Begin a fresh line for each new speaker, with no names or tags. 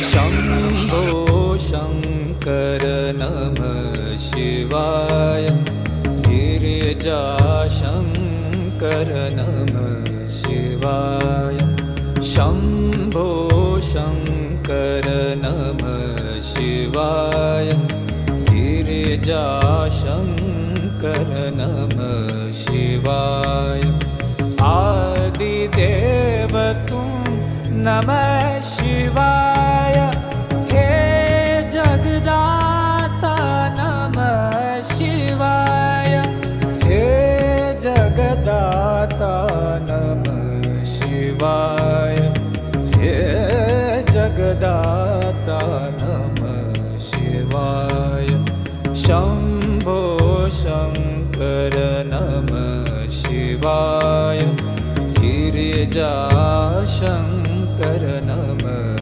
शम्भो शङ्कर नमः शिवाय। गिरिजाशङ्कर नमः शिवाय। शम्भो शङ्कर नमः शिवाय। गिरिजाशङ्कर नमः शिवाय। आदिदेव तुम नमः शिवाय।